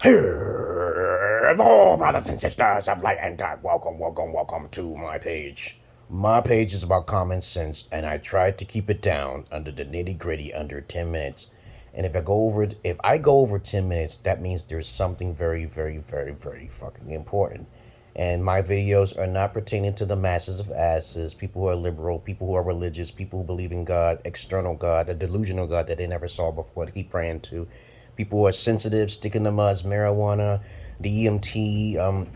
Hello, brothers and sisters of light and dark. Welcome to my page. My page is about common sense, and I try to keep it down under the nitty gritty under 10 minutes. And if I go over 10 minutes, that means there's something very, very, very, very fucking important. And my videos are not pertaining to the masses of asses, people who are liberal, people who are religious, people who believe in God, external God, a delusional God that they never saw before to keep praying to. People who are sensitive, stick in the muds, marijuana, the EMT.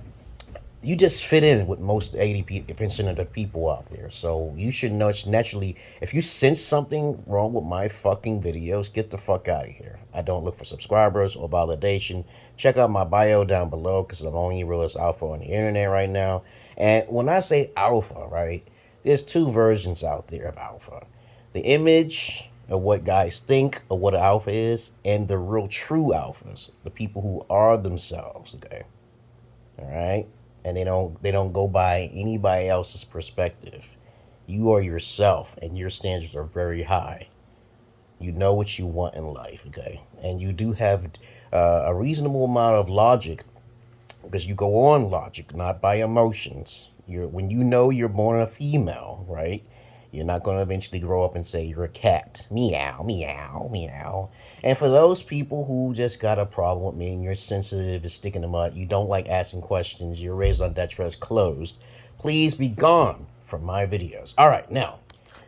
You just fit in with most 80% of the people out there. So you should know naturally, if you sense something wrong with my fucking videos, get the fuck out of here. I don't look for subscribers or validation. Check out my bio down below because I'm the only realist alpha on the internet right now. And when I say alpha, right, there's two versions out there of alpha. The image of what guys think of what an alpha is, and the real true alphas, the people who are themselves, okay? All right? And they don't go by anybody else's perspective. You are yourself, and your standards are very high. You know what you want in life, okay? And you do have a reasonable amount of logic, because you go on logic, not by emotions. When you know you're born a female, right? You're not going to eventually grow up and say you're a cat. Meow, meow, meow. And for those people who just got a problem with me and you're sensitive and stick in the mud, you don't like asking questions, you're raised on that trust closed, please be gone from my videos. All right, now,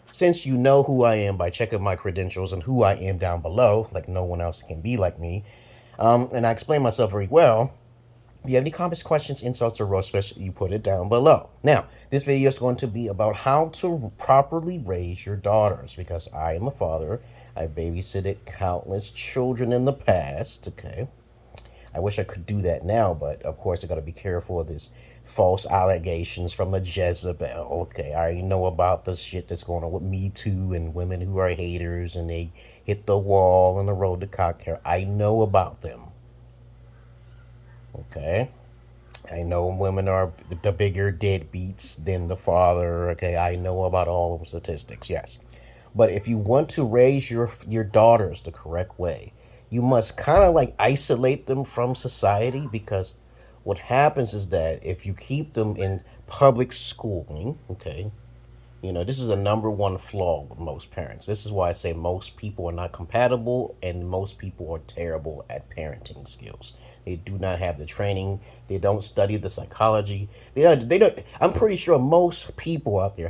since you know who I am by checking my credentials and who I am down below, like no one else can be like me, and I explain myself very well, if you have any comments, questions, insults, or roast, you put it down below. Now, this video is going to be about how to properly raise your daughters, because I am a father. I've babysitted countless children in the past, okay? I wish I could do that now, but of course I got to be careful of this false allegations from the Jezebel, okay? I already know about the shit that's going on with Me Too and women who are haters and they hit the wall on the road to cock care. I know about them. Okay, I know women are the bigger deadbeats than the father. Okay, I know about all of the statistics, yes. But if you want to raise your daughters the correct way, you must kind of like isolate them from society, because what happens is that if you keep them in public schooling, okay, this is a number one flaw with most parents. This is why I say most people are not compatible and most people are terrible at parenting skills. They do not have the training. They don't study the psychology. They don't. I'm pretty sure most people out there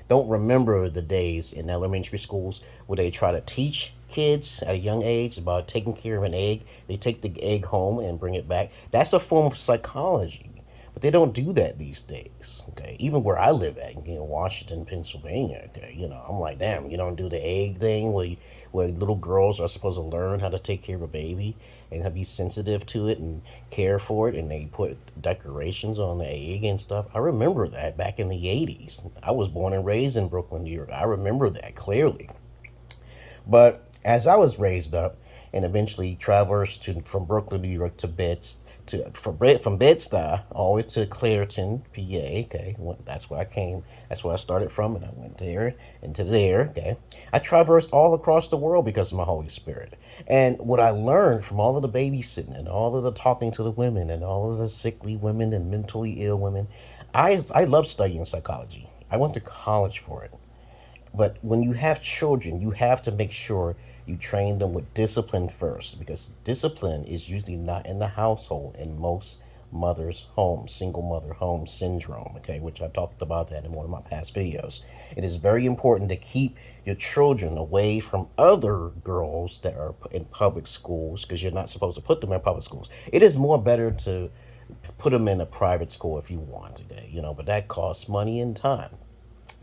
don't remember the days in elementary schools where they try to teach kids at a young age about taking care of an egg. They take the egg home and bring it back. That's a form of psychology. But they don't do that these days, okay? Even where I live at, Washington, Pennsylvania, okay? I'm like, damn, you don't do the egg thing where little girls are supposed to learn how to take care of a baby and be sensitive to it and care for it, and they put decorations on the egg and stuff. I remember that back in the 80s. I was born and raised in Brooklyn, New York. I remember that clearly. But as I was raised up and eventually traversed from Brooklyn, New York to from Bed-Stuy all the way to Clairton, PA, okay, that's where I came, that's where I started from, and I went there and to there, okay. I traversed all across the world because of my Holy Spirit. And what I learned from all of the babysitting and all of the talking to the women and all of the sickly women and mentally ill women, I love studying psychology. I went to college for it. But when you have children, you have to make sure you train them with discipline first, because discipline is usually not in the household in most mothers' homes, single mother home syndrome, okay, which I talked about that in one of my past videos. It is very important to keep your children away from other girls that are in public schools, because you're not supposed to put them in public schools. It is more better to put them in a private school if you want, okay, but that costs money and time.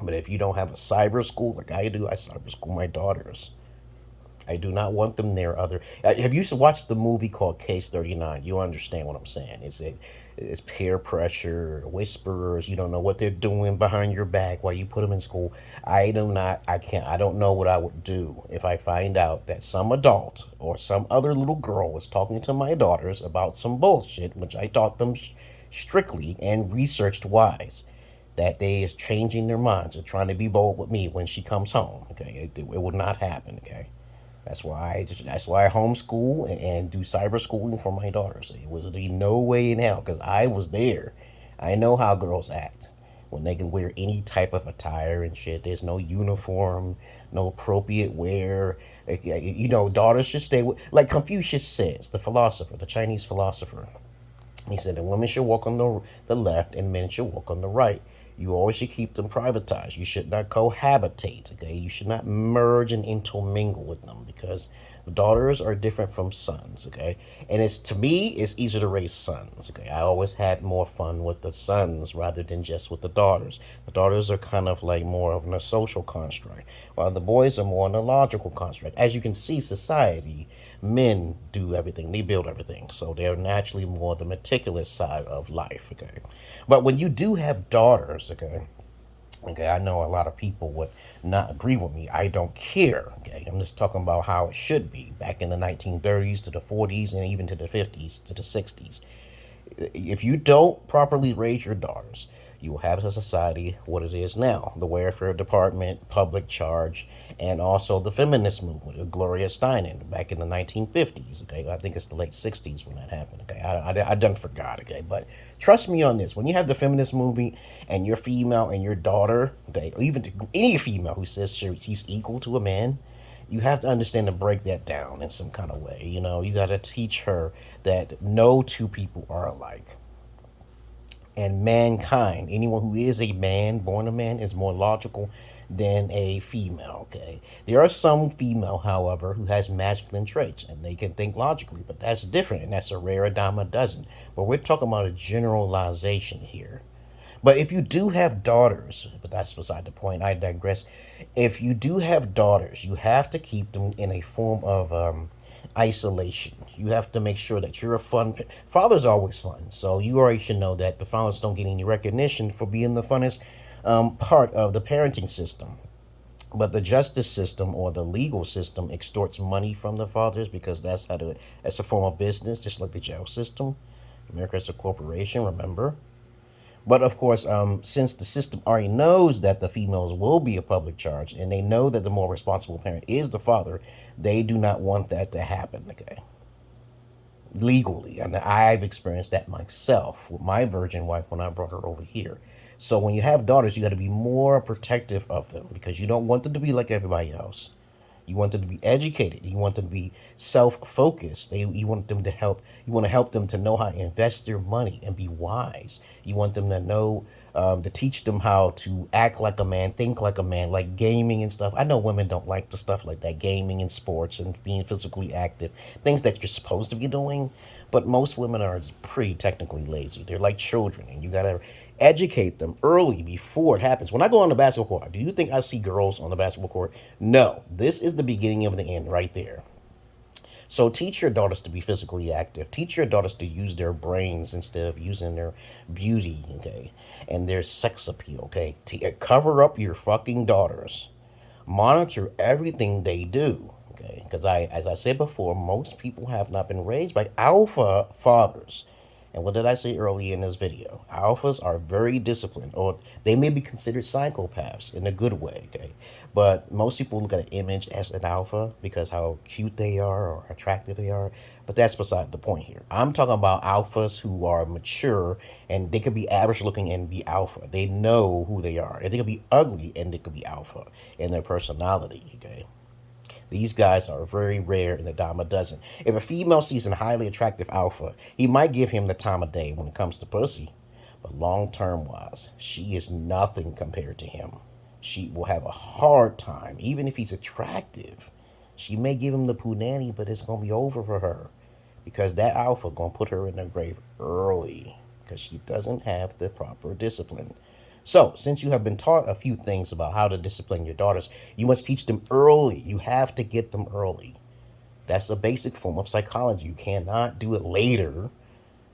But if you don't have a cyber school like I do, I cyber school my daughters. I do not want them near other. Have you watched the movie called Case 39? You understand what I'm saying. It's peer pressure, whisperers. You don't know what they're doing behind your back while you put them in school. I don't know what I would do if I find out that some adult or some other little girl was talking to my daughters about some bullshit, which I taught them strictly and researched wise. That they is changing their minds and trying to be bold with me when she comes home, okay? It will not happen, okay? That's why I homeschool and do cyber schooling for my daughters. It was be no way in hell because I was there. I know how girls act when they can wear any type of attire and shit. There's no uniform, no appropriate wear. Daughters should stay with, like Confucius says, the philosopher, the Chinese philosopher. He said that women should walk on the left and men should walk on the right. You always should keep them privatized. You should not cohabitate, okay? You should not merge and intermingle with them because daughters are different from sons, okay? And to me, it's easier to raise sons, okay? I always had more fun with the sons rather than just with the daughters. The daughters are kind of like more of a social construct, while the boys are more in a logical construct. As you can see, society, men do everything, they build everything, so they're naturally more the meticulous side of life, okay? But when you do have daughters, okay, I know a lot of people would not agree with me. I don't care, okay? I'm just talking about how it should be back in the 1930s to the 40s and even to the 50s to the 60s. If you don't properly raise your daughters, you will have a society what it is now, the welfare department, public charge, and also the feminist movement of Gloria Steinem back in the 1950s. Okay, I think it's the late 60s when that happened. Okay, I done forgot. Okay, but trust me on this: when you have the feminist movement and you're female and your daughter, okay, or even any female who says she's equal to a man, you have to understand to break that down in some kind of way. You got to teach her that no two people are alike. And mankind, anyone who is a man, born a man, is more logical than a female, okay? There are some female, however, who has masculine traits and they can think logically, but that's different and that's a rare dime a dozen. But we're talking about a generalization here. But if you do have daughters, but that's beside the point, I digress. If you do have daughters, you have to keep them in a form of isolation. You have to make sure that you're a fun. Father's always fun, so you already should know that the fathers don't get any recognition for being the funnest part of the parenting system. But the justice system or the legal system extorts money from the fathers because that's a form of business, just like the jail system. America is a corporation, remember? But of course, since the system already knows that the females will be a public charge and they know that the more responsible parent is the father, they do not want that to happen, okay? Legally. And I've experienced that myself with my virgin wife when I brought her over here. So when you have daughters, you got to be more protective of them because you don't want them to be like everybody else. You want them to be educated. You want them to be self-focused. You want them to help. You want to help them to know how to invest their money and be wise. You want them to know, to teach them how to act like a man, think like a man, like gaming and stuff. I know women don't like the stuff like that, gaming and sports and being physically active, things that you're supposed to be doing. But most women are pretty technically lazy. They're like children, and you gotta educate them early before it happens. When I go on the basketball court, do you think I see girls on the basketball court? No. This is the beginning of the end right there. So teach your daughters to be physically active. Teach your daughters to use their brains instead of using their beauty, okay, and their sex appeal, okay. Cover up your fucking daughters. Monitor everything they do, okay, because as I said before, most people have not been raised by alpha fathers. And what did I say earlier in this video? Alphas are very disciplined, or they may be considered psychopaths in a good way, okay? But most people look at an image as an alpha because how cute they are or attractive they are. But that's beside the point here. I'm talking about alphas who are mature and they could be average looking and be alpha. They know who they are. And they could be ugly and they could be alpha in their personality, okay? These guys are very rare in the dime a dozen. If a female sees a highly attractive alpha, he might give him the time of day when it comes to pussy. But long-term wise, she is nothing compared to him. She will have a hard time, even if he's attractive. She may give him the punani, but it's going to be over for her. Because that alpha going to put her in the grave early. Because she doesn't have the proper discipline. So, since you have been taught a few things about how to discipline your daughters, you must teach them early. You have to get them early. That's a basic form of psychology. You cannot do it later.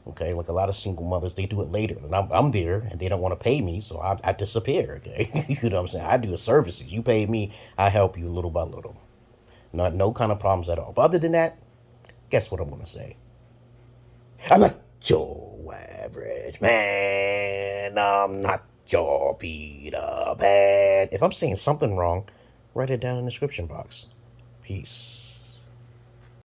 Okay, like a lot of single mothers, they do it later. And I'm there, and they don't want to pay me, so I disappear, okay? You know what I'm saying? I do the services. You pay me, I help you little by little. No kind of problems at all. But other than that, guess what I'm going to say? I'm not your average man. I'm not your Peter Pan. If I'm saying something wrong, write it down in the description box. Peace.